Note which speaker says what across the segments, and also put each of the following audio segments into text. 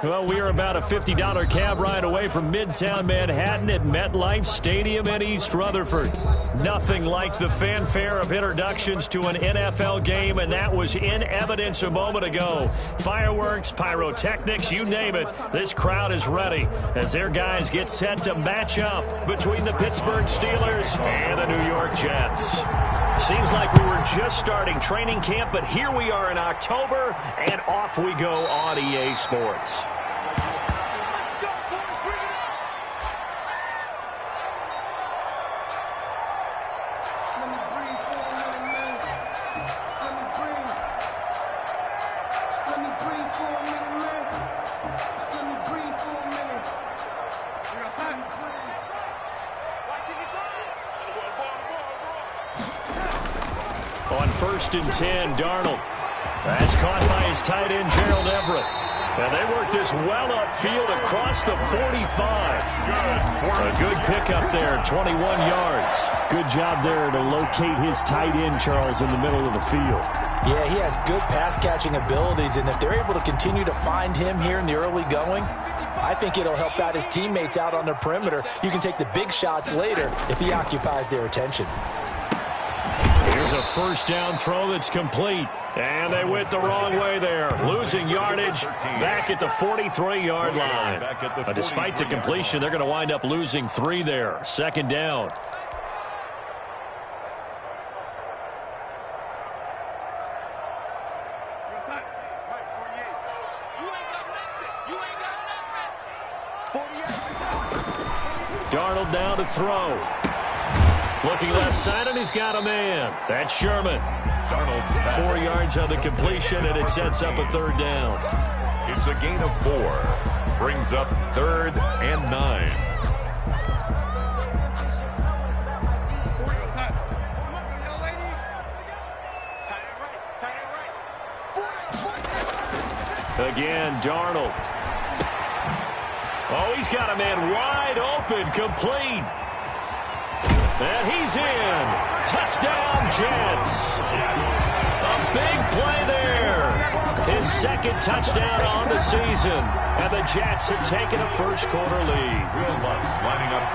Speaker 1: Well, we are about a $50 cab ride away from Midtown Manhattan at MetLife Stadium in East Rutherford. Nothing like the fanfare of introductions to an NFL game, and that was in evidence a moment ago. Fireworks, pyrotechnics, you name it. This crowd is ready as their guys get set to match up between the Pittsburgh Steelers and the New York Jets. Seems like we were just starting training camp, but here we are in October, and off we go on EA Sports. On 1st and 10, Darnold. That's caught by his tight end, Gerald Everett. And they work this well upfield across the 45. A good pickup there, 21 yards. Good job there to locate his tight end, Charles, in the middle of the field.
Speaker 2: Yeah, he has good pass-catching abilities, and if they're able to continue to find him here in the early going, I think it'll help out his teammates out on the perimeter. You can take the big shots later if he occupies their attention.
Speaker 1: Here's a first down throw that's complete. And they went the wrong way there. Losing yardage back at the 43-yard line. Despite the completion, they're going to wind up losing 3 there. 2nd down. Darnold down to throw. Looking left side, and he's got a man. That's Sherman. 4 yards on the completion, and it sets up a 3rd down.
Speaker 3: It's a gain of 4. Brings up 3rd and 9.
Speaker 1: Again, Darnold. Oh, he's got a man wide open, complete. And he's in. Touchdown, Jets. A big play there. His 2nd touchdown on the season. And the Jets have taken a first-quarter lead.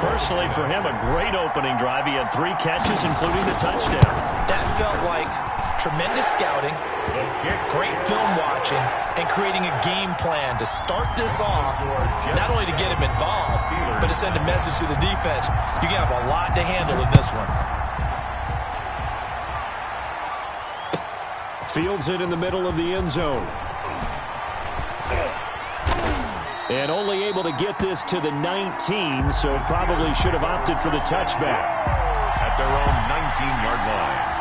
Speaker 1: Personally, for him, a great opening drive. He had 3 catches, including the touchdown.
Speaker 2: That felt like tremendous scouting, great film watching, and creating a game plan to start this off, not only to get him involved, but to send a message to the defense. You can have a lot to handle in this one.
Speaker 1: Fields it in the middle of the end zone. And only able to get this to the 19, so probably should have opted for the touchback.
Speaker 3: At their own 19-yard line.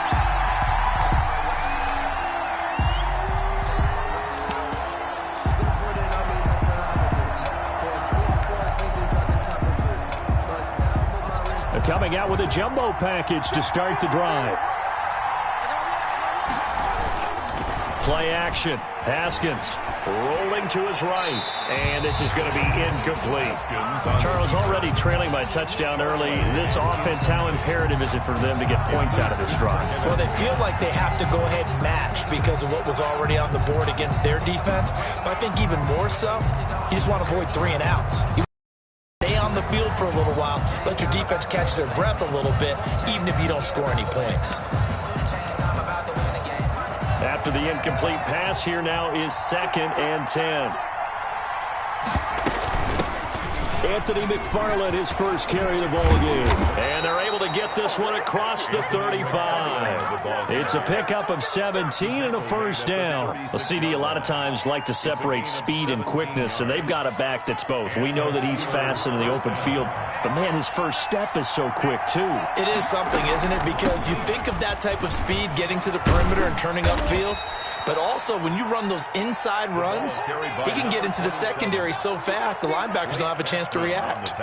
Speaker 1: Coming out with a jumbo package to start the drive. Play action. Haskins rolling to his right. And this is going to be incomplete. Charles already trailing by touchdown early. This offense, how imperative is it for them to get points out of this drive?
Speaker 2: Well, they feel like they have to go ahead and match because of what was already on the board against their defense. But I think even more so, you just want to avoid 3 and outs. Stay on the field for a little while. Let your defense catch their breath a little bit, even if you don't score any points.
Speaker 1: After the incomplete pass, here now is 2nd and 10. Anthony McFarland, his first carry of the ball game. And they're able to get this one across the 35. It's a pickup of 17 and a first down. Well, CD a lot of times like to separate speed and quickness, and they've got a back that's both. We know that he's fast in the open field, but, man, his first step is so quick, too.
Speaker 2: It is something, isn't it? Because you think of that type of speed getting to the perimeter and turning upfield. But also, when you run those inside runs, he can get into the secondary so fast, the linebackers don't have a chance to react.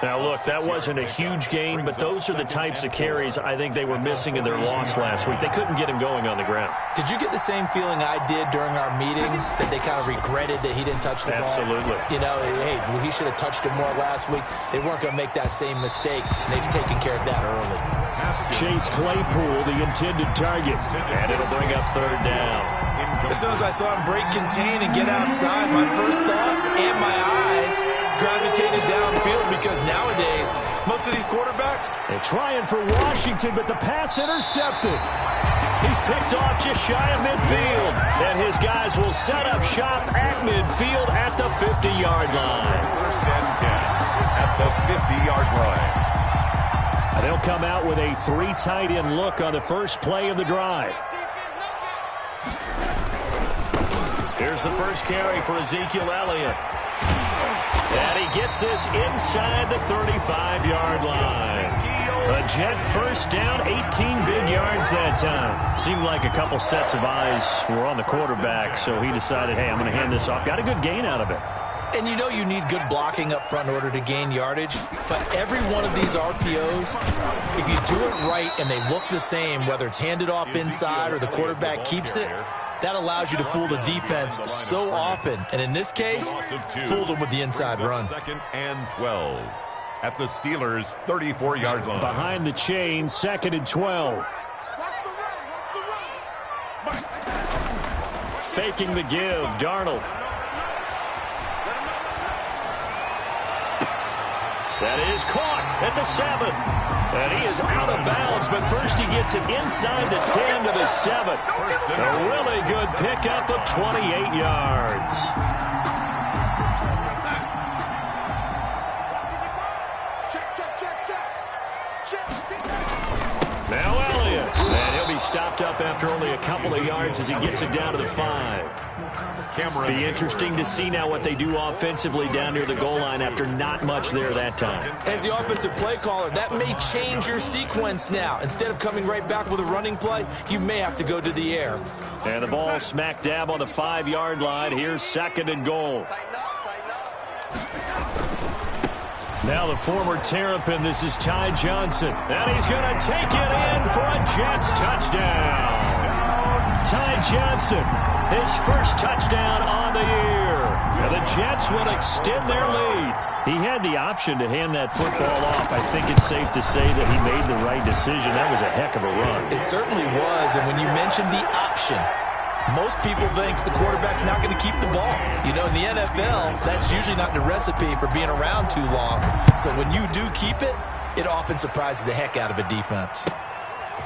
Speaker 1: Now, look, that wasn't a huge gain, but those are the types of carries I think they were missing in their loss last week. They couldn't get him going on the ground.
Speaker 2: Did you get the same feeling I did during our meetings, that they kind of regretted that he didn't touch the ball?
Speaker 1: Absolutely.
Speaker 2: You know, hey, he should have touched it more last week. They weren't going to make that same mistake, and they've taken care of that early.
Speaker 1: Chase Claypool, the intended target. And it'll bring up third down.
Speaker 2: As soon as I saw him break contain and get outside, my first thought and my eyes gravitated downfield, because nowadays, most of these quarterbacks,
Speaker 1: they're trying for Washington, but the pass intercepted. He's picked off just shy of midfield. And his guys will set up shop at midfield at the 50-yard line.
Speaker 3: First and 10 at the 50-yard line.
Speaker 1: They'll come out with a 3 tight end look on the first play of the drive. Here's the first carry for Ezekiel Elliott. And he gets this inside the 35-yard line. A Jet first down, 18 big yards that time. Seemed like a couple sets of eyes were on the quarterback, so he decided, hey, I'm going to hand this off. Got a good gain out of it.
Speaker 2: And you know you need good blocking up front in order to gain yardage. But every one of these RPOs, if you do it right and they look the same, whether it's handed off inside or the quarterback keeps it, that allows you to fool the defense so often. And in this case, fooled them with the inside run.
Speaker 3: Second and 12 at the Steelers' 34-yard line.
Speaker 1: Behind the chain, second and 12. Faking the give, Darnold. That is caught at the 7. And he is out of bounds, but first he gets it inside the 10 to the 7. A really good pickup of 28 yards. Now Elliott. And he'll be stopped up after only a couple of yards as he gets it down to the 5. Be interesting to see now what they do offensively down near the goal line after not much there that time.
Speaker 2: As the offensive play caller, that may change your sequence now. Instead of coming right back with a running play, you may have to go to the air.
Speaker 1: And the ball smack dab on the 5-yard line. Here's second and goal. Now the former Terrapin, this is Ty Johnson. And he's going to take it in for a Jets touchdown. Ty Johnson, his first touchdown on the year. And the Jets will extend their lead. He had the option to hand that football off. I think it's safe to say that he made the right decision. That was a heck of a run.
Speaker 2: It certainly was. And when you mentioned the option, most people think the quarterback's not going to keep the ball. You know, in the NFL, that's usually not the recipe for being around too long. So when you do keep it, it often surprises the heck out of a defense.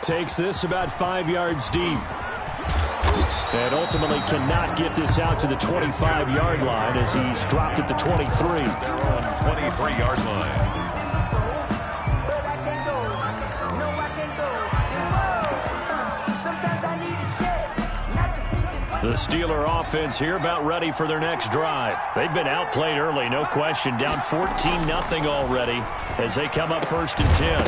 Speaker 1: Takes this about 5 yards deep. And ultimately cannot get this out to the 25-yard line as he's dropped at the 23.
Speaker 3: They're on 23-yard line.
Speaker 1: The Steeler offense here about ready for their next drive. They've been outplayed early, no question. Down 14-0 already as they come up first and 10.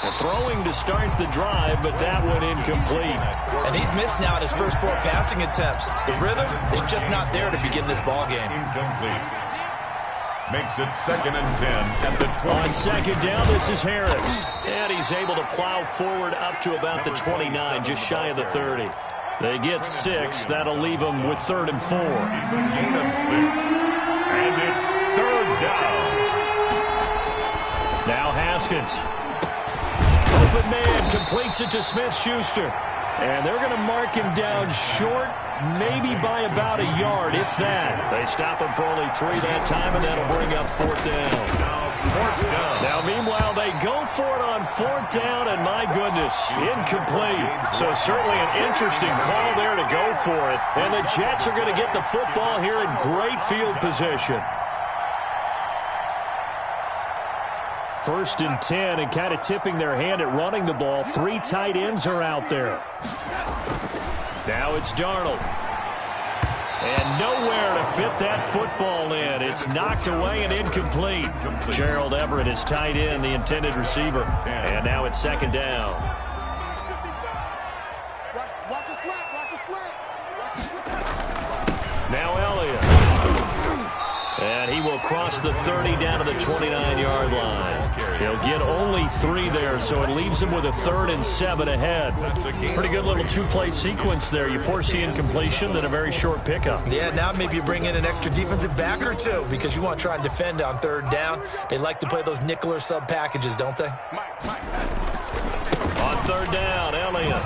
Speaker 1: Well, throwing to start the drive, but that one incomplete.
Speaker 2: And he's missed now in his first 4 passing attempts. The rhythm is just not there to begin this ball game.
Speaker 3: Incomplete. Makes it second and 10 at the 20.
Speaker 1: On second down, this is Harris. And he's able to plow forward up to about the 29, just shy of the 30. They get 6. That'll leave them with third and 4.
Speaker 3: He's a gain of 6. And it's third down.
Speaker 1: Now Haskins. Open man completes it to Smith-Schuster. And they're going to mark him down short, maybe by about a yard, if that. They stop him for only 3 that time, and that'll bring up fourth down. Now, meanwhile, they go for it on fourth down, and my goodness, incomplete. So certainly an interesting call there to go for it. And the Jets are going to get the football here in great field position. First and 10, and kind of tipping their hand at running the ball. 3 tight ends are out there. Now it's Darnold. And nowhere to fit that football in. It's knocked away and incomplete. Gerald Everett is tight end, the intended receiver. And now it's second down. Now Elliott. And he will cross the 30 down to the 29-yard line. He'll get only 3 there, so it leaves him with a 3rd and 7 ahead. Pretty good little 2-play sequence there. You force the incompletion, then a very short pickup.
Speaker 2: Yeah, now maybe you bring in an extra defensive back or 2 because you want to try and defend on 3rd down. They like to play those nickel or sub packages, don't they?
Speaker 1: On third down, Elliott.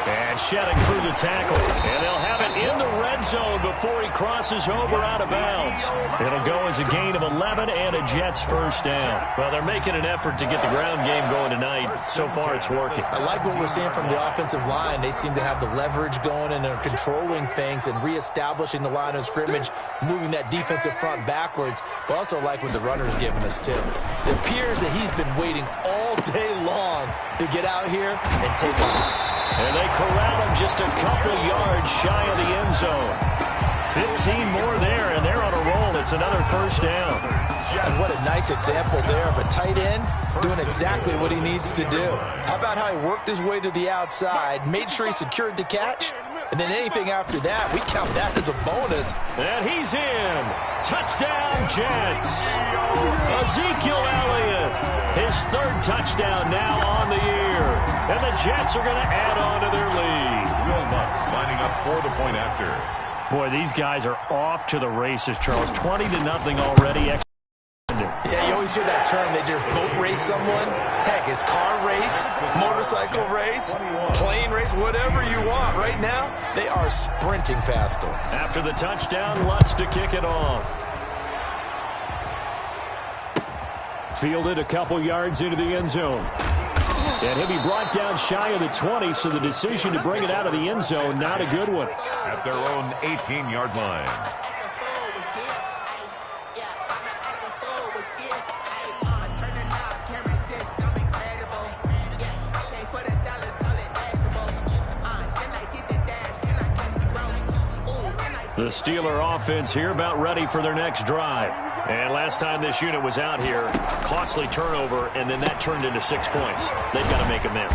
Speaker 1: And shedding through the tackle. And they'll have it in the red zone before he crosses over out of bounds. It'll go as a gain of 11 and a Jets first down. Well, they're making an effort to get the ground game going tonight. So far, it's working.
Speaker 2: I like what we're seeing from the offensive line. They seem to have the leverage going, and they're controlling things and reestablishing the line of scrimmage, moving that defensive front backwards. But also like what the runner's giving us, too. It appears that he's been waiting all day long to get out here and take off.
Speaker 1: And they corral him just a couple yards shy of the end zone. 15 more there, and they're on a roll. It's another first down.
Speaker 2: And what a nice example there of a tight end doing exactly what he needs to do. How about how he worked his way to the outside, made sure he secured the catch, and then anything after that, we count that as a bonus.
Speaker 1: And he's in. Touchdown, Jets. Ezekiel Elliott, his third touchdown now on the year. And the Jets are going to add on to their lead.
Speaker 3: Will Lutz lining up for the point after.
Speaker 1: Boy, these guys are off to the races, Charles. 20-0 already.
Speaker 2: Yeah, you always hear that term. They just boat race someone. Heck, it's car race, motorcycle race, plane race, whatever you want. Right now, they are sprinting past them.
Speaker 1: After the touchdown, Lutz to kick it off. Fielded a couple yards into the end zone. And he'll be brought down shy of the 20, so the decision to bring it out of the end zone, not a good one.
Speaker 3: At their own 18-yard line.
Speaker 1: The Steeler offense here about ready for their next drive. And last time this unit was out here, costly turnover, and then that turned into 6 points. They've got to make amends.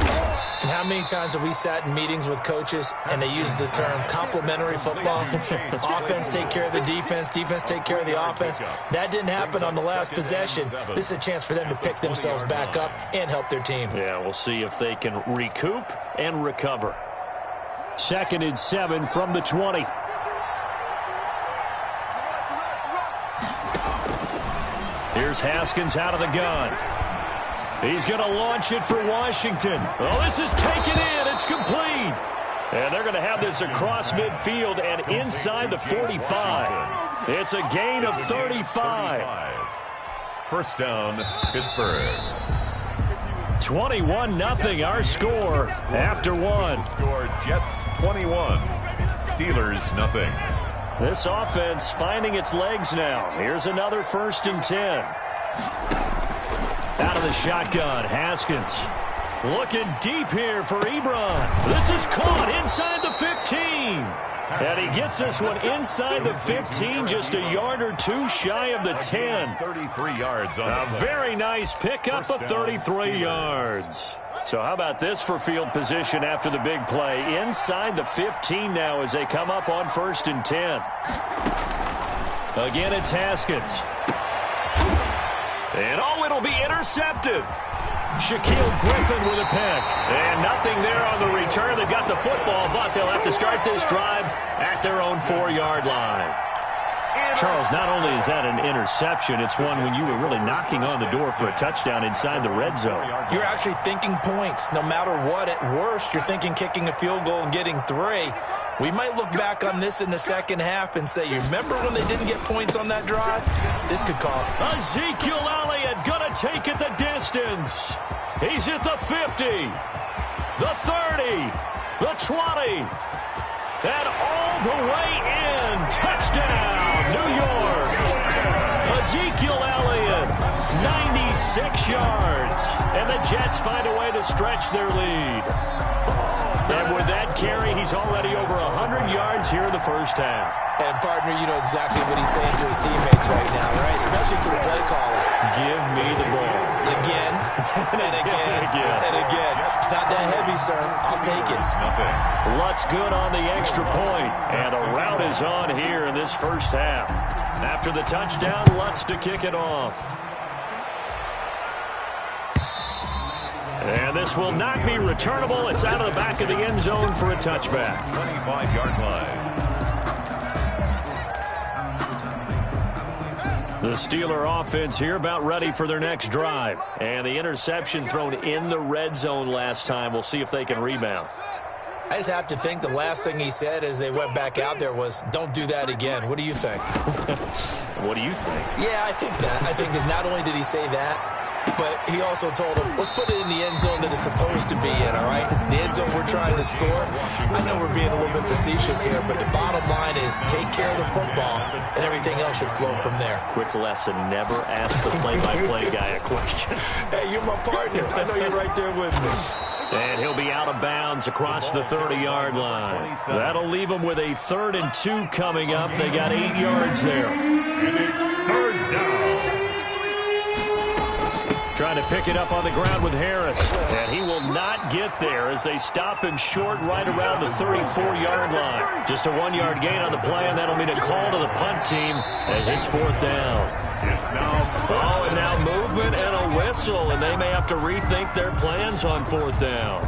Speaker 2: And how many times have we sat in meetings with coaches and they use the term complementary football? Offense take care of the defense, defense take care of the offense. That didn't happen on the last possession. This is a chance for them to pick themselves back up and help their team.
Speaker 1: Yeah, we'll see if they can recoup and recover. 2nd and 7 from the 20. Here's Haskins out of the gun. He's going to launch it for Washington. Oh, this is taken in. It's complete. And they're going to have this across midfield and inside the 45. It's a gain of 35.
Speaker 3: First down, Pittsburgh.
Speaker 1: 21-0 our score after one.
Speaker 3: Score Jets 21. Steelers nothing.
Speaker 1: This offense finding its legs now. Here's another 1st and 10. Out of the shotgun, Haskins. Looking deep here for Ebron. This is caught inside the 15. And he gets this one inside the 15, just a yard or two shy of the 10.
Speaker 3: 33 yards on
Speaker 1: a very nice pickup of 33 yards. So how about this for field position after the big play? Inside the 15 now as they come up on 1st and 10. Again, it's Haskins. And oh, it'll be intercepted. Shaquille Griffin with a pick. And nothing there on the return. They've got the football, but they'll have to start this drive at their own 4-yard line. Charles, not only is that an interception, it's one when you were really knocking on the door for a touchdown inside the red zone.
Speaker 2: You're actually thinking points. No matter what, at worst, you're thinking kicking a field goal and getting 3. We might look back on this in the second half and say, you remember when they didn't get points on that drive? This could call it.
Speaker 1: Ezekiel Elliott gonna take it the distance. He's at the 50, the 30, the 20, and all the way in. Touchdown, New York. Ezekiel Elliott, 96 yards. And the Jets find a way to stretch their lead. And with that carry, he's already over 100 yards here in the first half.
Speaker 2: And, partner, you know exactly what he's saying to his teammates right now, right? Especially to the play caller.
Speaker 1: Give me the ball.
Speaker 2: Again, and again, and again. It's not that heavy, sir. I'll take it.
Speaker 1: Lutz good on the extra point. And a rout is on here in this first half. After the touchdown, Lutz to kick it off. And this will not be returnable. It's out of the back of the end zone for a touchback. 25-yard line. The The Steeler offense here about ready for their next drive. And the interception thrown in the red zone last time. We'll see if they can rebound.
Speaker 2: I just have to think the last thing he said as they went back out there was, don't do that again. What do you think?
Speaker 1: What do you think?
Speaker 2: Yeah, I think that. I think that not only did he say that, but he also told them, let's put it in the end zone that it's supposed to be in, all right? The end zone we're trying to score. I know we're being a little bit facetious here, but the bottom line is take care of the football, and everything else should flow from there.
Speaker 1: Quick lesson, never ask the play-by-play guy a question.
Speaker 2: Hey, you're my partner. I know you're right there with me.
Speaker 1: And he'll be out of bounds across the 30-yard line. That'll leave him with a 3rd and 2 coming up. They got 8 yards there.
Speaker 3: And it's 3rd down.
Speaker 1: Trying to pick it up on the ground with Harris. And he will not get there as they stop him short right around the 34-yard line. Just a 1-yard gain on the play, and that'll mean a call to the punt team as it's 4th down.
Speaker 3: It's now
Speaker 1: and now movement and a whistle, and they may have to rethink their plans on 4th down.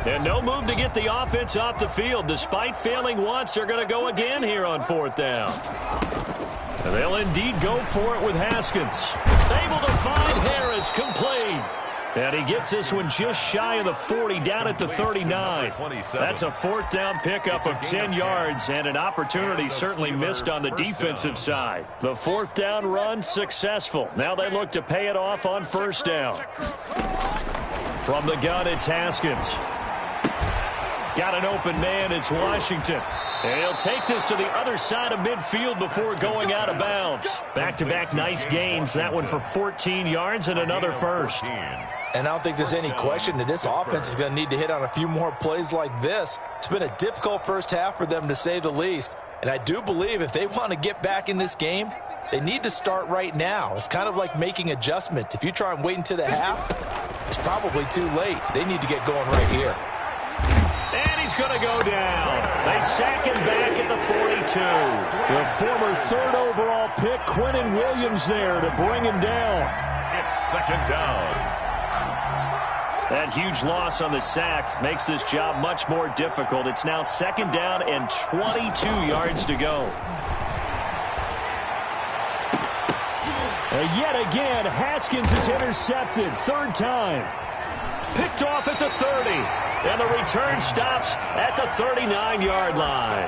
Speaker 1: And no move to get the offense off the field. Despite failing once, they're going to go again here on 4th down. And they'll indeed go for it with Haskins. Able to find Harris, complete. And he gets this one just shy of the 40, down at the 39. That's a 4th down pickup of 10 yards, and an opportunity certainly missed on the defensive side. The 4th down run successful. Now they look to pay it off on 1st down. From the gun, it's Haskins. Got an open man, it's Washington. And he'll take this to the other side of midfield before going out of bounds. Back-to-back nice gains. That one for 14 yards and another first.
Speaker 2: And I don't think there's any question that this offense is going to need to hit on a few more plays like this. It's been a difficult first half for them, to say the least. And I do believe if they want to get back in this game, they need to start right now. It's kind of like making adjustments. If you try and wait until the half, it's probably too late. They need to get going right here.
Speaker 1: And he's going to go down. They sack him back at the 42. The former 3rd overall pick, Quinnen Williams, there to bring him down.
Speaker 3: It's 2nd down.
Speaker 1: That huge loss on the sack makes this job much more difficult. It's now 2nd down and 22 yards to go. And yet again, Haskins is intercepted. 3rd time. Picked off at the 30. And the return stops at the 39-yard line.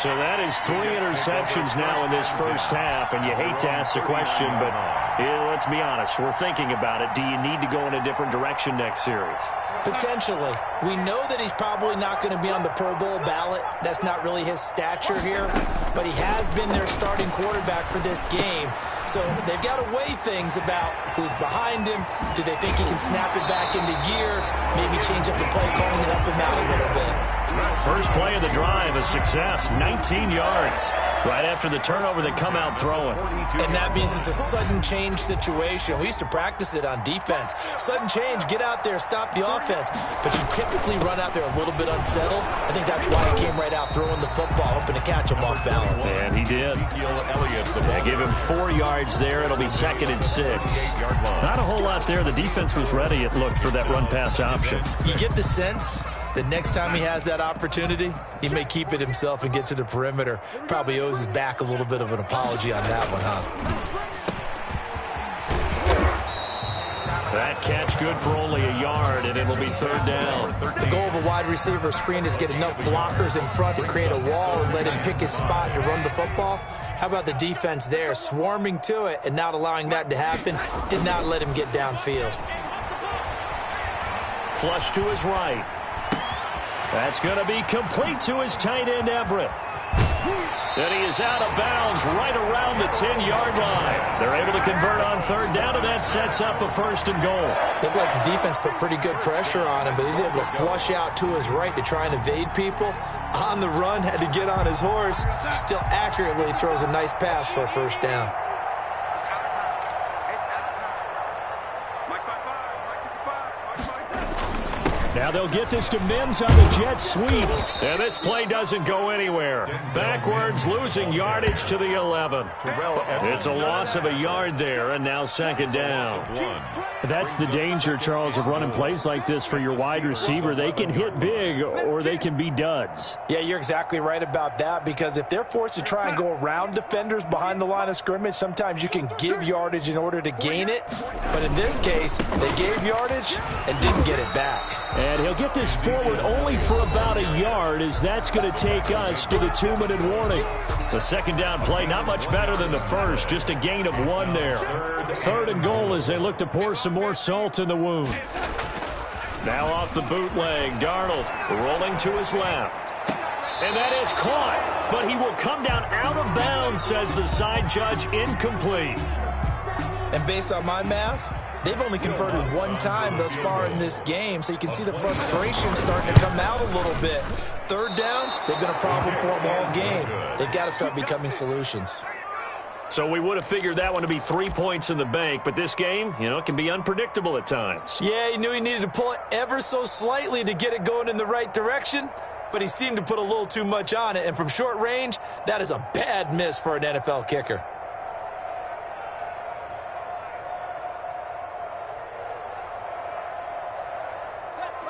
Speaker 1: So that is 3 interceptions now in this first half. And you hate to ask the question, but let's be honest. We're thinking about it. Do you need to go in a different direction next series?
Speaker 2: Potentially. We know that he's probably not going to be on the Pro Bowl ballot. That's not really his stature here. But he has been their starting quarterback for this game. So they've got to weigh things about who's behind him. Do they think he can snap it back into gear? Maybe change up the play calling to help him out a little bit.
Speaker 1: First play of the drive, a success, 19 yards. Right after the turnover, they come out throwing.
Speaker 2: And that means it's a sudden change situation. We used to practice it on defense. Sudden change, get out there, stop the offense. But you typically run out there a little bit unsettled. I think that's why he came right out throwing the football, hoping to catch him off balance.
Speaker 1: And he did. They give him 4 yards there. It'll be 2nd and 6. Not a whole lot there. The defense was ready, it looked, for that run-pass option.
Speaker 2: You get the sense that next time he has that opportunity, he may keep it himself and get to the perimeter. Probably owes his back a little bit of an apology on that one, huh?
Speaker 1: That catch good for only a yard, and it'll be 3rd down.
Speaker 2: The goal of a wide receiver screen is get enough blockers in front to create a wall and let him pick his spot to run the football. How about the defense there, swarming to it and not allowing that to happen? Did not let him get downfield.
Speaker 1: Flush to his right. That's going to be complete to his tight end, Everett. And he is out of bounds right around the 10-yard line. They're able to convert on 3rd down, and that sets up a 1st and goal.
Speaker 2: Looked like the defense put pretty good pressure on him, but he's able to flush out to his right to try and evade people. On the run, had to get on his horse. Still accurately throws a nice pass for a 1st down.
Speaker 1: Now they'll get this to Mims on the jet sweep. And this play doesn't go anywhere. Backwards, losing yardage to the 11. It's a loss of a yard there, and now second down. That's the danger, Charles, of running plays like this for your wide receiver. They can hit big, or they can be duds.
Speaker 2: Yeah, you're exactly right about that, because if they're forced to try and go around defenders behind the line of scrimmage, sometimes you can give yardage in order to gain it. But in this case, they gave yardage and didn't get it back.
Speaker 1: And he'll get this forward only for about a yard, as that's going to take us to the 2-minute warning. The second down play, not much better than the first, just a gain of 1 there. Third and goal as they look to pour some more salt in the wound. Now off the bootleg, Darnold rolling to his left. And that is caught, but he will come down out of bounds, says the side judge, incomplete.
Speaker 2: And based on my math, they've only converted 1 time thus far in this game, so you can see the frustration starting to come out a little bit. Third downs, they've been a problem for them all game. They've got to start becoming solutions.
Speaker 1: So we would have figured that one to be 3 points in the bank, but this game, it can be unpredictable at times.
Speaker 2: Yeah, he knew he needed to pull it ever so slightly to get it going in the right direction, but he seemed to put a little too much on it, and from short range, that is a bad miss for an NFL kicker.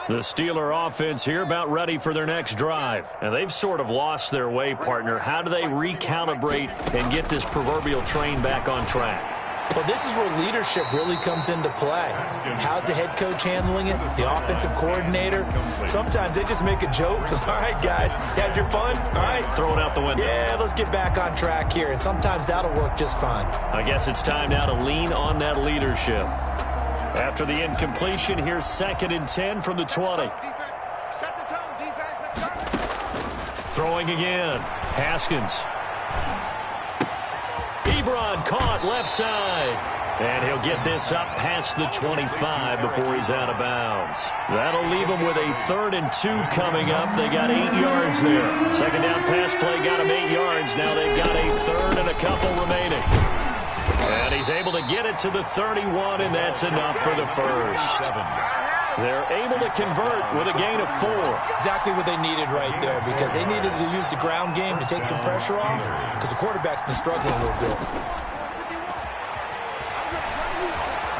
Speaker 1: The Steeler offense here about ready for their next drive. And they've sort of lost their way, partner. How do they recalibrate and get this proverbial train back on track?
Speaker 2: Well, this is where leadership really comes into play. How's the head coach handling it? The offensive coordinator? Sometimes they just make a joke. All right, guys, had your fun? All right.
Speaker 1: Throw it out the window.
Speaker 2: Yeah, let's get back on track here. And sometimes that'll work just fine.
Speaker 1: I guess it's time now to lean on that leadership. After the incompletion, here's 2nd and 10 from the 20. Throwing again. Haskins. Ebron caught left side. And he'll get this up past the 25 before he's out of bounds. That'll leave him with a 3rd and 2 coming up. They got 8 yards there. Second down pass play got him 8 yards. Now they've got a 3rd and a couple remaining. And he's able to get it to the 31, and that's enough for the first. They're able to convert with a gain of 4.
Speaker 2: Exactly what they needed right there, because they needed to use the ground game to take some pressure off, because the quarterback's been struggling a little bit.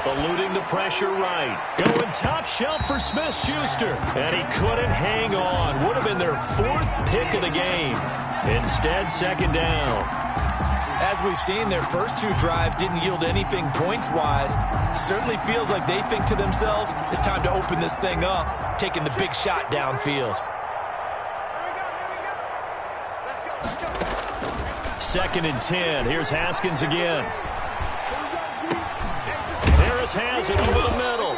Speaker 1: Eluding the pressure right. Going top shelf for Smith-Schuster. And he couldn't hang on. Would have been their 4th pick of the game. Instead, second down.
Speaker 2: As we've seen, their first 2 drives didn't yield anything points-wise. Certainly feels like they think to themselves, it's time to open this thing up, taking the big shot downfield.
Speaker 1: Second and 10. Here's Haskins again. Harris has it over the middle.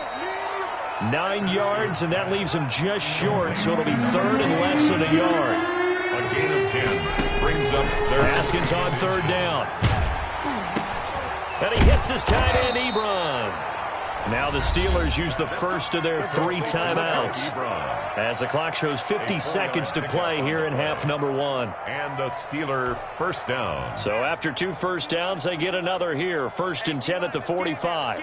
Speaker 1: 9 yards, and that leaves him just short, so it'll be 3rd and less than a yard.
Speaker 3: A gain of 10 brings up 3rd.
Speaker 1: Haskins on 3rd down. And he hits his tight end, Ebron. Now the Steelers use the first of their 3 timeouts, as the clock shows 50 seconds to play here in half number 1.
Speaker 3: And a Steeler first down.
Speaker 1: So after 2 first downs, they get another here. 1st and 10 at the 45.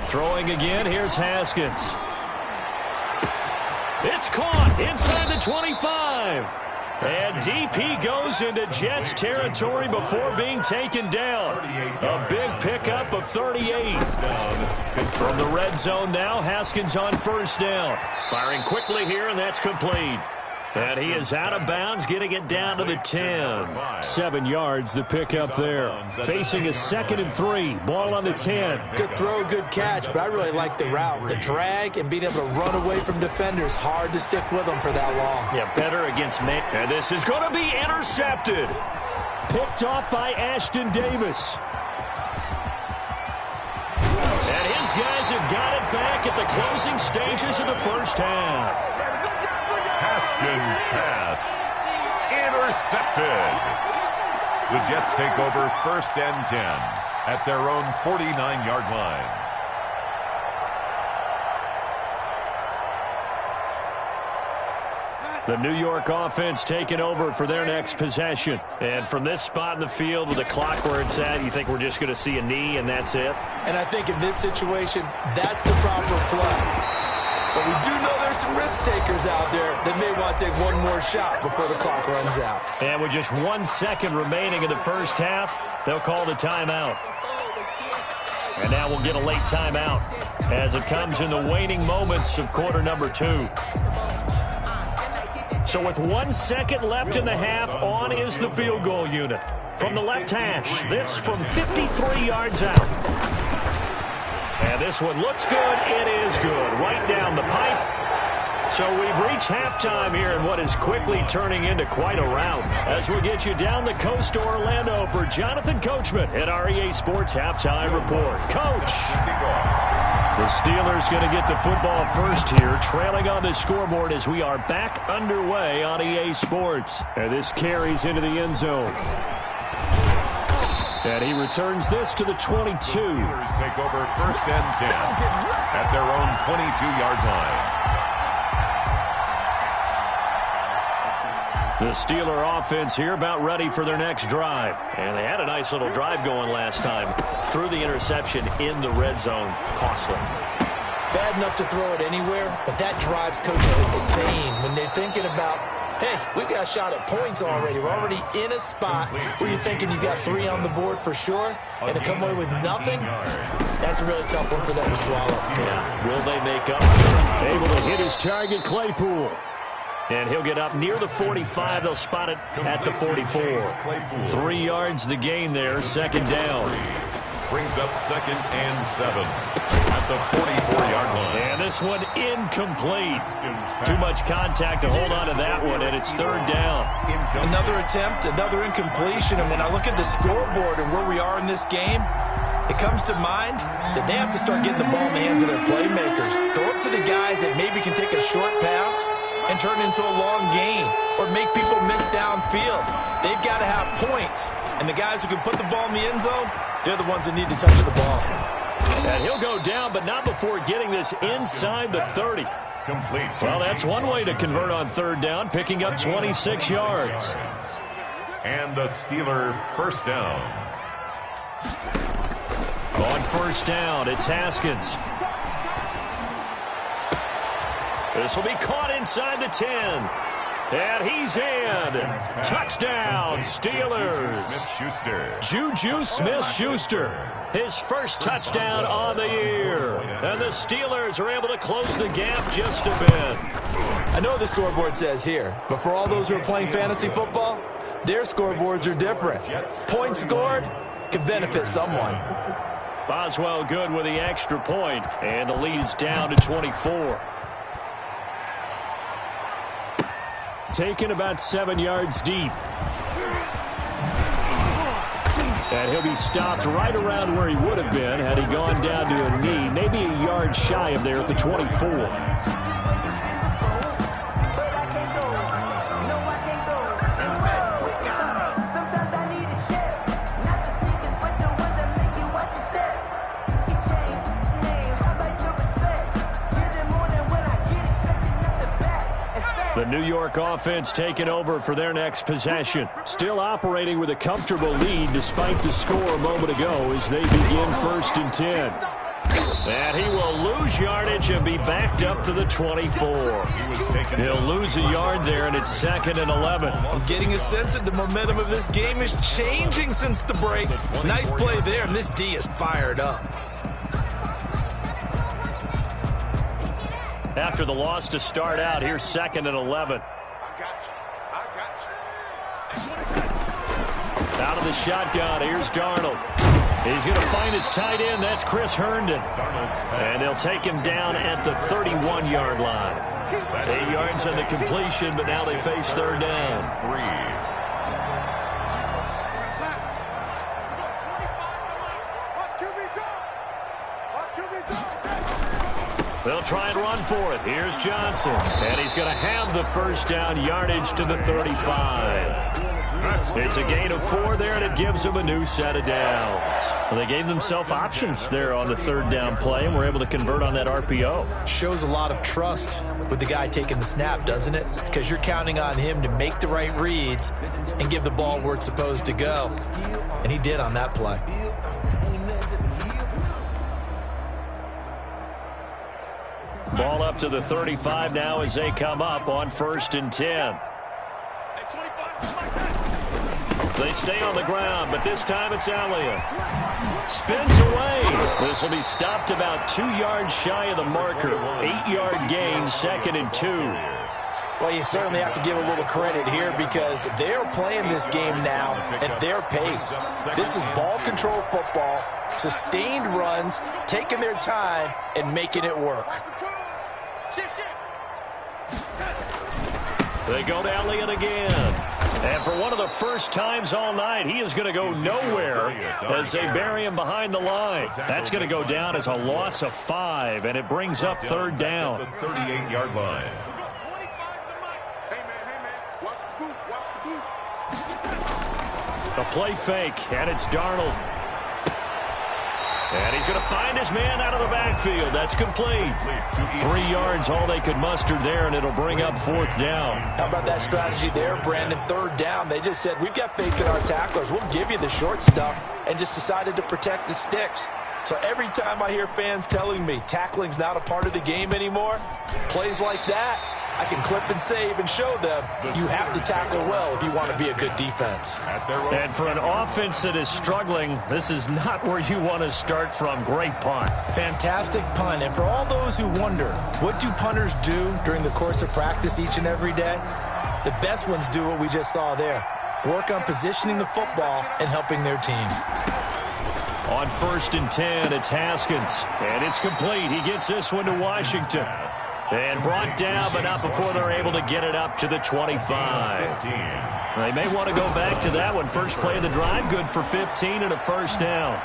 Speaker 1: Throwing again, here's Haskins. It's caught inside the 25. And DP goes into Jets territory before being taken down. A big pickup of 38. From the red zone now, Haskins on 1st down. Firing quickly here, and that's complete. And he is out of bounds, getting it down to the 10. 7 yards, the pickup there. Facing a 2nd and 3. Ball on the 10.
Speaker 2: Good throw, good catch, but I really like the route. The drag and being able to run away from defenders. Hard to stick with them for that long.
Speaker 1: Yeah, better against man. And this is going to be intercepted. Picked off by Ashton Davis. And his guys have got it back at the closing stages of the first half.
Speaker 3: Haskins pass intercepted. The Jets take over 1st and 10 at their own 49-yard line.
Speaker 1: The New York offense taking over for their next possession. And from this spot in the field with the clock where it's at, you think we're just going to see a knee and that's it?
Speaker 2: And I think in this situation, that's the proper play. But we do know there's some risk takers out there that may want to take one more shot before the clock runs out.
Speaker 1: And with just 1 second remaining in the first half, they'll call the timeout. And now we'll get a late timeout as it comes in the waning moments of quarter number 2. So with 1 second left in the half, on is the field goal unit. From the left hash, this from 53 yards out. And this one looks good. It is good. Right down the pipe. So we've reached halftime here in what is quickly turning into quite a rout. As we'll get you down the coast to Orlando for Jonathan Coachman at our EA Sports Halftime Report. Coach! The Steelers going to get the football first here, trailing on the scoreboard as we are back underway on EA Sports. And this carries into the end zone. And he returns this to the 22.
Speaker 3: Steelers take over first and 10 at their own 22-yard line.
Speaker 1: The Steeler offense here about ready for their next drive. And they had a nice little drive going last time. Threw the interception in the red zone. Costly.
Speaker 2: Bad enough to throw it anywhere, but that drives coaches insane when they're thinking about, hey, we've got a shot at points already. We're already in a spot where you're thinking you got 3 on the board for sure, and to come away with nothing, that's a really tough one for them to swallow.
Speaker 1: Yeah. Will they make up? Able to hit his target, Claypool. And he'll get up near the 45. They'll spot it at the 44. 3 yards the gain there, second down.
Speaker 3: Brings up second and 7 at the 44-yard line.
Speaker 1: And this one incomplete. Too much contact to hold on to that one, and it's third down.
Speaker 2: Another attempt, another incompletion. And when I look at the scoreboard and where we are in this game, it comes to mind that they have to start getting the ball in the hands of their playmakers. Throw it to the guys that maybe can take a short pass and turn it into a long gain or make people miss downfield. They've got to have points. And the guys who can put the ball in the end zone, they're the ones that need to touch the ball.
Speaker 1: And he'll go down, but not before getting this inside the 30.
Speaker 3: Complete.
Speaker 1: Well, that's one way to convert on third down, picking up 26 yards.
Speaker 3: And the Steeler first down.
Speaker 1: On first down, it's Haskins. This will be caught inside the 10. And he's in. Touchdown, Steelers. Juju Smith-Schuster. His first touchdown on the year. And the Steelers are able to close the gap just a bit.
Speaker 2: I know the scoreboard says here, but for all those who are playing fantasy football, their scoreboards are different. Points scored can benefit someone.
Speaker 1: Boswell good with the extra point, and the lead is down to 24. Taken about 7 yards deep. And he'll be stopped right around where he would have been had he gone down to a knee, maybe a yard shy of there at the 24. The New York offense taking over for their next possession. Still operating with a comfortable lead despite the score a moment ago as they begin first and 10. And he will lose yardage and be backed up to the 24. He'll lose a yard there, and it's second and 11.
Speaker 2: I'm getting a sense that the momentum of this game is changing since the break. Nice play there, and this D is fired up.
Speaker 1: After the loss to start out, here's second and 11. Out of the shotgun, here's Darnold. He's going to find his tight end. That's Chris Herndon. And they'll take him down at the 31-yard line. 8 yards on the completion, but now they face third down. They'll try and run for it. Here's Johnson. And he's going to have the first down, yardage to the 35. It's a gain of 4 there, and it gives them a new set of downs. Well, they gave themselves options there on the third down play, and were able to convert on that RPO.
Speaker 2: Shows a lot of trust with the guy taking the snap, doesn't it? Because you're counting on him to make the right reads and give the ball where it's supposed to go. And he did on that play.
Speaker 1: Ball up to the 35 now as they come up on 1st and 10. They stay on the ground, but this time it's Elliott. Spins away. This will be stopped about 2 yards shy of the marker. 8-yard gain, 2nd and 2.
Speaker 2: Well, you certainly have to give a little credit here because they're playing this game now at their pace. This is ball control football, sustained runs, taking their time, and making it work.
Speaker 1: They go to Elliott again. And for one of the first times all night, he is going to go nowhere as they bury him behind the line. That's going to go down as a loss of 5, and it brings up 3rd down.
Speaker 3: 38-yard line.
Speaker 1: A play fake, and it's Darnold. And he's going to find his man out of the backfield. That's complete. 3 yards, all they could muster there, and it'll bring up 4th down.
Speaker 2: How about that strategy there, Brandon? 3rd down. They just said, we've got faith in our tacklers. We'll give you the short stuff, and just decided to protect the sticks. So every time I hear fans telling me tackling's not a part of the game anymore, plays like that, I can clip and save and show them you have to tackle well if you want to be a good defense.
Speaker 1: And for an offense that is struggling, this is not where you want to start from. Great punt.
Speaker 2: Fantastic punt. And for all those who wonder, what do punters do during the course of practice each and every day? The best ones do what we just saw there. Work on positioning the football and helping their team.
Speaker 1: On 1st and 10, it's Haskins. And it's complete. He gets this one to Washington. And brought down, but not before they're able to get it up to the 25. They may want to go back to that one. First play of the drive, good for 15 and a 1st down.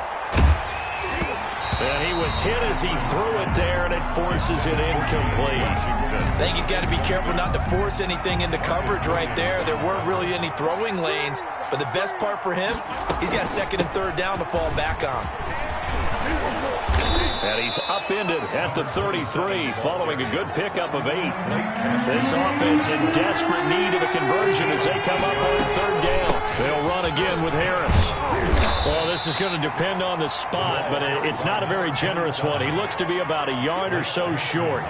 Speaker 1: And he was hit as he threw it there, and it forces it incomplete.
Speaker 2: I think he's got to be careful not to force anything into coverage right there. There weren't really any throwing lanes, but the best part for him, he's got 2nd and 3rd down to fall back on.
Speaker 1: And he's upended at the 33, following a good pickup of 8. This offense in desperate need of a conversion as they come up on 3rd down. They'll run again with Harris. Well, this is going to depend on the spot, but it's not a very generous one. He looks to be about a yard or so short.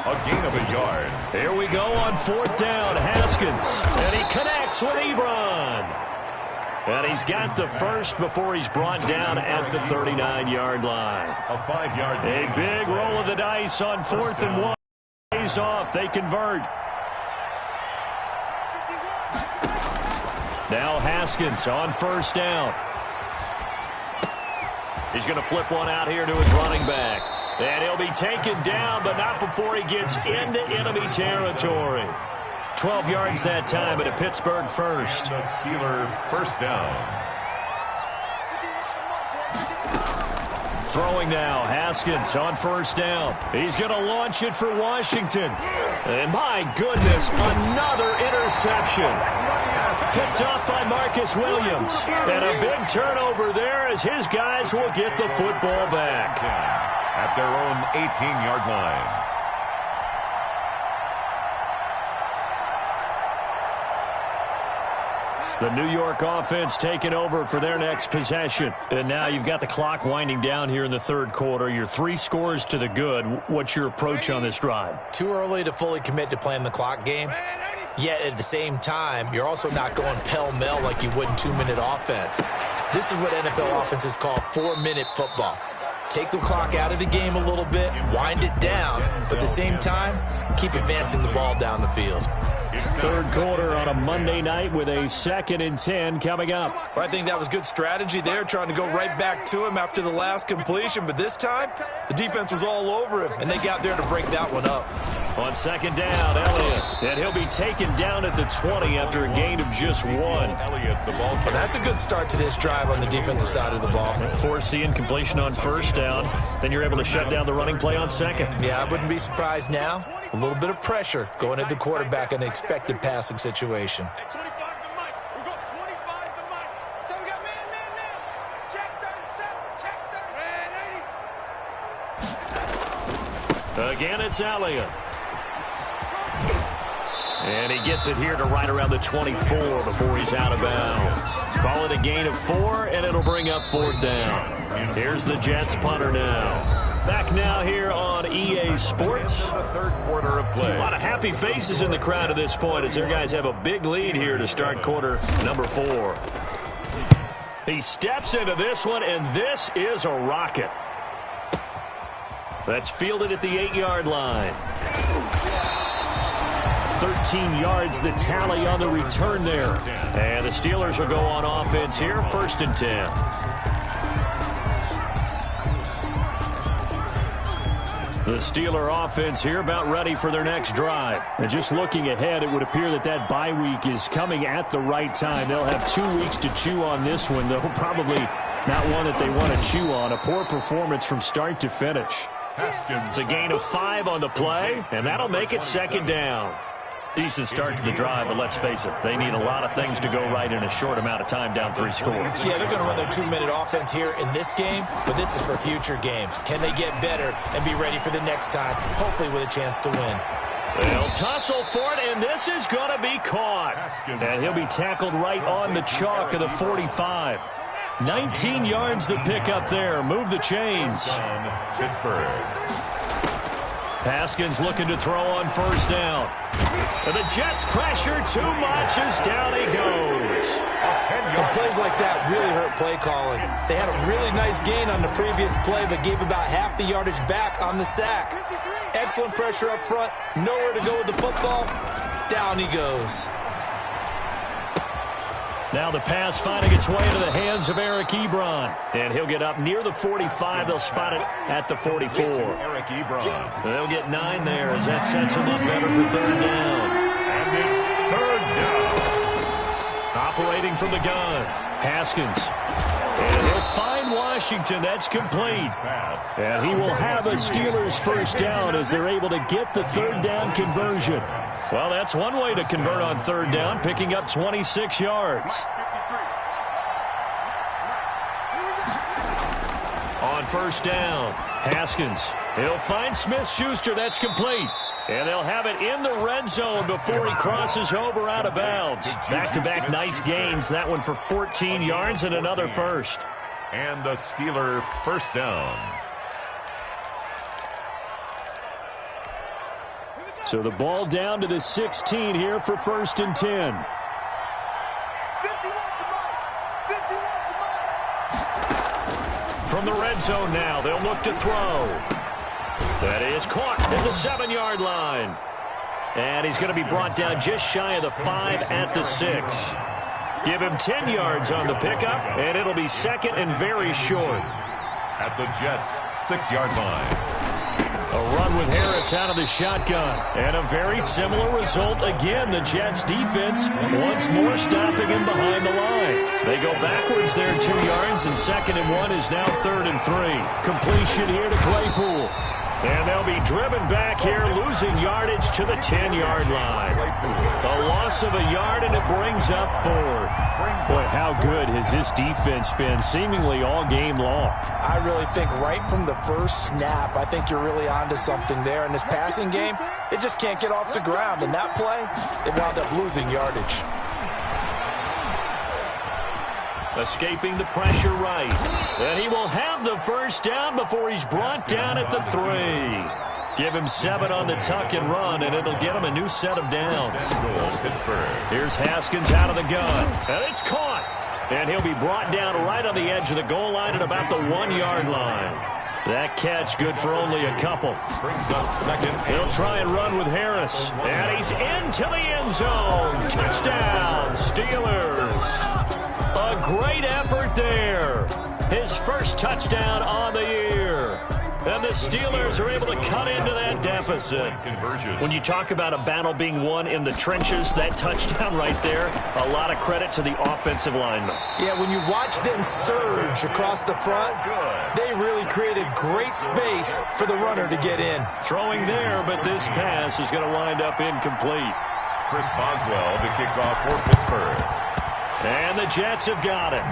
Speaker 3: A gain of a yard.
Speaker 1: Here we go on 4th down, Haskins. And he connects with Ebron. And he's got the first before he's brought down at the 39-yard line.
Speaker 3: A 5-yard.
Speaker 1: A big roll of the dice on 4th and 1. Pays off. They convert. Now Haskins on 1st down. He's going to flip one out here to his running back. And he'll be taken down, but not before he gets into enemy territory. 12 yards that time, but a Pittsburgh first.
Speaker 3: The Steeler 1st down.
Speaker 1: Throwing now, Haskins on 1st down. He's going to launch it for Washington. And my goodness, another interception. Picked off by Marcus Williams. And a big turnover there as his guys will get the football back.
Speaker 3: At their own 18-yard line.
Speaker 1: The New York offense taking over for their next possession. And now you've got the clock winding down here in the 3rd quarter. You're 3 scores to the good. What's your approach on this drive?
Speaker 2: Too early to fully commit to playing the clock game. Yet at the same time, you're also not going pell-mell like you would in 2-minute offense. This is what NFL offenses call 4-minute football. Take the clock out of the game a little bit, wind it down, but at the same time, keep advancing the ball down the field.
Speaker 1: 3rd quarter on a Monday night with a 2nd and 10 coming up.
Speaker 2: Well, I think that was good strategy there, trying to go right back to him after the last completion. But this time, the defense was all over him, and they got there to break that one up.
Speaker 1: On 2nd down, Elliott. And he'll be taken down at the 20 after a gain of just 1.
Speaker 3: Elliott, the ball.
Speaker 2: Well, that's a good start to this drive on the defensive side of the ball.
Speaker 1: Force the incompletion on 1st down. Then you're able to shut down the running play on 2nd.
Speaker 2: Yeah, I wouldn't be surprised now. A little bit of pressure going at the quarterback in an expected passing situation.
Speaker 1: Again, it's Elliott. And he gets it here to right around the 24 before he's out of bounds. Call it a gain of 4, and it'll bring up 4th down. Here's the Jets punter now. Back now here on EA Sports.
Speaker 3: The third quarter of play.
Speaker 1: A lot of happy faces in the crowd at this point as their guys have a big lead here to start quarter number 4. He steps into this one, and this is a rocket. That's fielded at the 8-yard line. 13 yards the tally on the return there. And the Steelers will go on offense here, 1st and 10. The Steeler offense here about ready for their next drive. And just looking ahead, it would appear that that bye week is coming at the right time. They'll have 2 weeks to chew on this one, though probably not one that they want to chew on. A poor performance from start to finish. It's a gain of 5 on the play, and that'll make it 2nd down. Decent start to the drive, but let's face it, they need a lot of things to go right in a short amount of time, down 3 scores.
Speaker 2: Yeah, they're going to run their 2-minute offense here in this game, but this is for future games. Can they get better and be ready for the next time, hopefully with a chance to win?
Speaker 1: They'll tussle for it, and this is going to be caught. And he'll be tackled right on the chalk of the 45. 19 yards the pick up there. Move the chains.
Speaker 3: Pittsburgh.
Speaker 1: Haskins looking to throw on 1st down. And the Jets pressure too much as down he goes.
Speaker 2: And plays like that really hurt play calling. They had a really nice gain on the previous play, but gave about half the yardage back on the sack. Excellent pressure up front. Nowhere to go with the football. Down he goes.
Speaker 1: Now the pass finding its way into the hands of Eric Ebron. And he'll get up near the 45. They'll spot it at the 44.
Speaker 3: Eric Ebron.
Speaker 1: They'll get 9 there as that sets them up better for 3rd down.
Speaker 3: And it's 3rd down.
Speaker 1: Operating from the gun, Haskins. And he'll find Washington. That's complete. And he will have a Steelers 1st down as they're able to get the 3rd down conversion. Well, that's one way to convert on 3rd down, picking up 26 yards. On 1st down, Haskins. He'll find Smith-Schuster. That's complete. And they'll have it in the red zone before he crosses over out of bounds. Back-to-back nice gains. That one for 14 yards and another 1st.
Speaker 3: And the Steeler 1st down.
Speaker 1: So the ball down to the 16 here for 1st and 10. From the red zone now, they'll look to throw. That is caught at the 7-yard line. And he's going to be brought down just shy of the 5 at the 6. Give him 10 yards on the pickup, and it'll be 2nd and very short.
Speaker 3: At the Jets' 6-yard line.
Speaker 1: A run with Harris out of the shotgun. And a very similar result again. The Jets defense once more stopping him behind the line. They go backwards there 2 yards, and 2nd and 1 is now 3rd and 3. Completion here to Claypool. And they'll be driven back here, losing yardage to the 10-yard line. A loss of a yard, and it brings up 4th. Boy, how good has this defense been seemingly all game long?
Speaker 2: I really think right from the first snap, I think you're really onto something there. In this passing game, they just can't get off the ground. In that play, they wound up losing yardage.
Speaker 1: Escaping the pressure right. And he will have the 1st down before he's brought down at the 3. Give him 7 on the tuck and run, and it'll get him a new set of downs. Here's Haskins out of the gun. And it's caught. And he'll be brought down right on the edge of the goal line at about the 1-yard line. That catch good for only a couple.
Speaker 3: Brings up 2nd.
Speaker 1: He'll try and run with Harris. And he's into the end zone. Touchdown, Steelers. A great effort there. His 1st touchdown on the year. And the Steelers are able to cut into that deficit. When you talk about a battle being won in the trenches, that touchdown right there, a lot of credit to the offensive linemen.
Speaker 2: Yeah, when you watch them surge across the front, they really created great space for the runner to get in.
Speaker 1: Throwing there, but this pass is going to wind up incomplete.
Speaker 3: Chris Boswell, the kickoff for Pittsburgh.
Speaker 1: And the Jets have got it.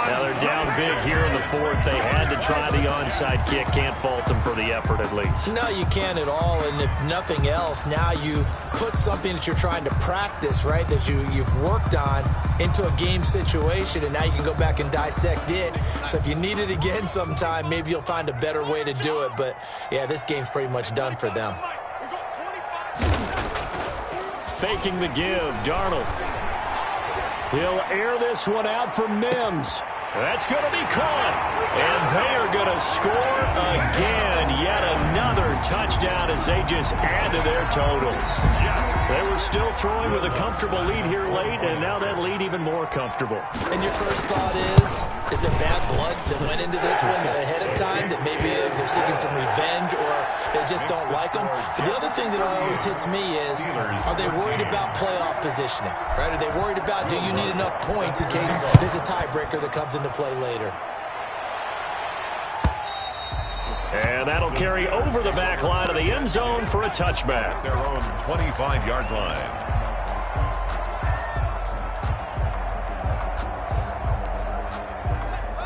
Speaker 1: Now they're down big here in the fourth. They had to try the onside kick. Can't fault them for the effort, at least.
Speaker 2: No, you can't at all. And if nothing else, now you've put something that you're trying to practice, right, that you've worked on into a game situation, and now you can go back and dissect it. So if you need it again sometime, maybe you'll find a better way to do it. But, yeah, this game's pretty much done for them.
Speaker 1: Faking the give, Darnold. He'll air this one out for Mims. That's going to be caught. And they are going to score again. Yet another touchdown as they just add to their totals. They were still throwing with a comfortable lead here late, and now that lead even more comfortable.
Speaker 2: And your first thought is there bad blood that went into this one ahead of time, that maybe they're seeking some revenge or they just don't like them? But the other thing that always hits me is, are they worried about playoff positioning? Right? Are they worried about, do you need enough points in case there's a tiebreaker that comes into play later?
Speaker 1: And that'll carry over the back line of the end zone for a touchback.
Speaker 3: Their own 25-yard line.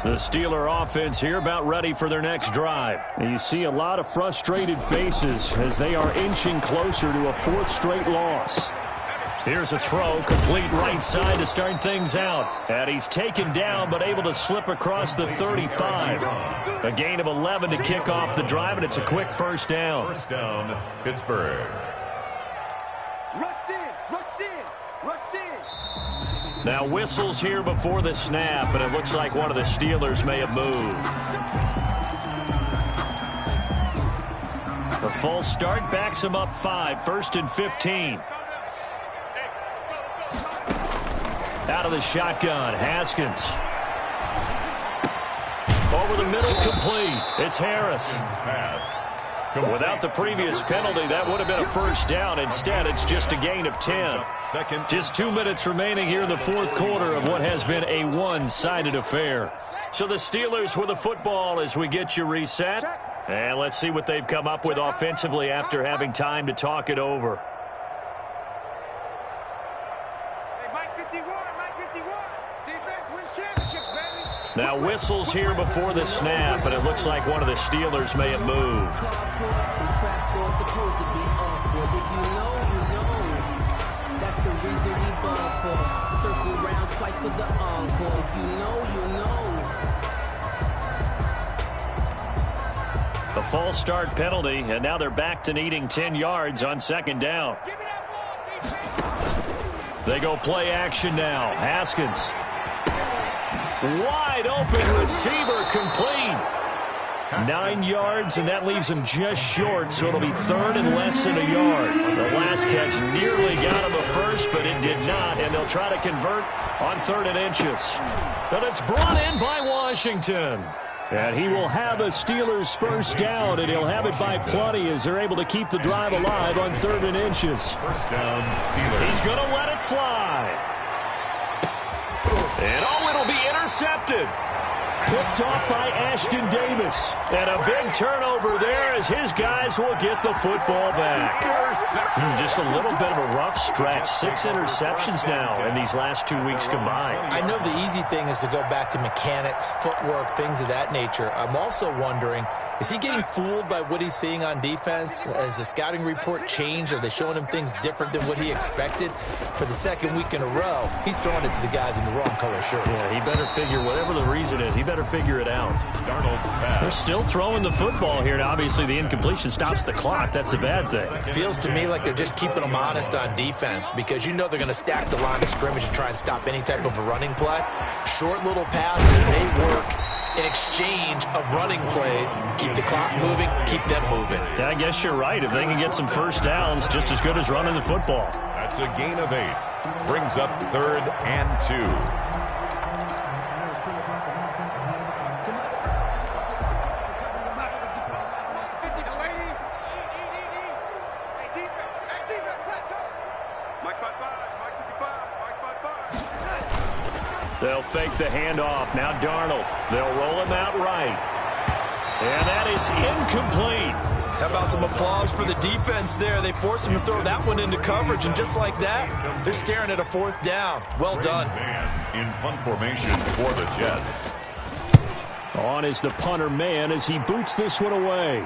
Speaker 1: The Steeler offense here about ready for their next drive. And you see a lot of frustrated faces as they are inching closer to a fourth straight loss. Here's a throw, complete right side to start things out. And he's taken down, but able to slip across the 35. A gain of 11 to kick off the drive, and it's a quick first down.
Speaker 3: First down, Pittsburgh.
Speaker 4: Rush in.
Speaker 1: Now whistles here before the snap, and it looks like one of the Steelers may have moved. The false start backs him up 5, first and 15. Out of the shotgun, Haskins. Over the middle, complete. It's Harris. Without the previous penalty, that would have been a first down. Instead, it's just a gain of 10. Just 2 minutes remaining here in the fourth quarter of what has been a one-sided affair. So the Steelers with the football as we get you reset. And let's see what they've come up with offensively after having time to talk it over. Now whistles here before the snap, and it looks like one of the Steelers may have moved. A false start penalty, and now they're back to needing 10 yards on second down. They go play action now. Haskins. Wide open receiver, complete. 9 yards, and that leaves him just short, so it'll be third and less than a yard. The last catch nearly got him a first, but it did not, and they'll try to convert on 3rd and inches. But it's brought in by Washington. And he will have a Steelers first down, and he'll have it by plenty as they're able to keep the drive alive on 3rd and inches.
Speaker 3: First down, Steelers.
Speaker 1: He's going to let it fly. And it'll be intercepted. Picked off by Ashton Davis. And a big turnover there as his guys will get the football back. Just a little bit of a rough stretch. 6 interceptions now in these last 2 weeks combined.
Speaker 2: I know the easy thing is to go back to mechanics, footwork, things of that nature. I'm also wondering, is he getting fooled by what he's seeing on defense? Has the scouting report changed? Are they showing him things different than what he expected? For the second week in a row, he's throwing it to the guys in the wrong color shirts.
Speaker 1: Yeah, he better figure, whatever the reason is, he better figure it out.
Speaker 3: Darnold's pass.
Speaker 1: They're still throwing the football here. Now, obviously, the incompletion stops the clock. That's the bad thing.
Speaker 2: Feels to me like they're just keeping them honest on defense because you know they're going to stack the line of scrimmage and try and stop any type of a running play. Short little passes may work in exchange of running plays. Keep the clock moving, keep them moving.
Speaker 1: I guess you're right. If they can get some first downs, just as good as running the football.
Speaker 3: That's a gain of 8. Brings up 3rd and 2.
Speaker 1: They'll fake the handoff. Now Darnold. They'll roll him out right. And that is incomplete.
Speaker 2: How about some applause for the defense there? They forced him to throw that one into coverage, and just like that, they're staring at a 4th down. Well done.
Speaker 3: Man in punt formation for the Jets.
Speaker 1: On is the punter man as he boots this one away.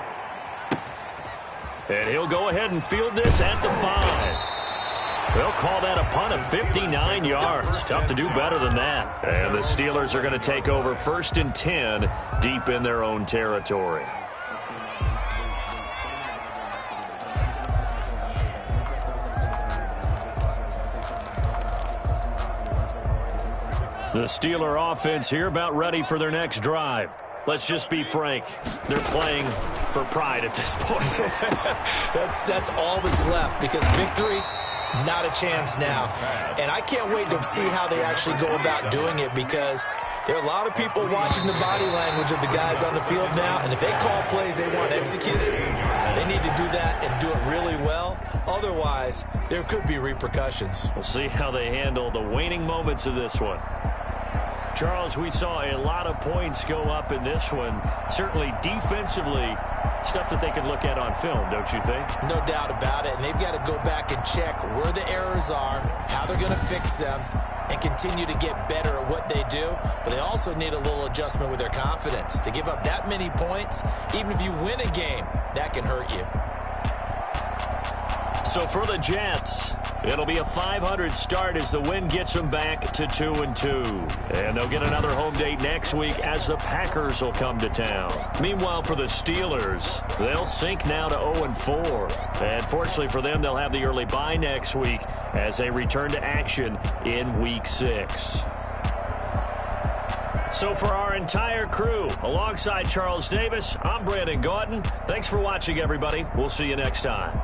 Speaker 1: And he'll go ahead and field this at the 5. They'll call that a punt of 59 yards. Tough to do better than that. And the Steelers are going to take over 1st and 10 deep in their own territory. The Steeler offense here about ready for their next drive. Let's just be frank. They're playing for pride at this point.
Speaker 2: That's all that's left, because victory, not a chance now. And I can't wait to see how they actually go about doing it, because there are a lot of people watching the body language of the guys on the field now, and if they call plays they want executed, they need to do that and do it really well. Otherwise, there could be repercussions.
Speaker 1: We'll see how they handle the waning moments of this one. Charles, we saw a lot of points go up in this one. Certainly defensively, stuff that they can look at on film, don't you think?
Speaker 2: No doubt about it. And they've got to go back and check where the errors are, how they're going to fix them, and continue to get better at what they do. But they also need a little adjustment with their confidence. To give up that many points, even if you win a game, that can hurt you.
Speaker 1: So for the Jets, it'll be a 500 start as the win gets them back to 2-2. And they'll get another home date next week as the Packers will come to town. Meanwhile, for the Steelers, they'll sink now to 0-4. And fortunately for them, they'll have the early bye next week as they return to action in Week 6. So for our entire crew, alongside Charles Davis, I'm Brandon Gautin. Thanks for watching, everybody. We'll see you next time.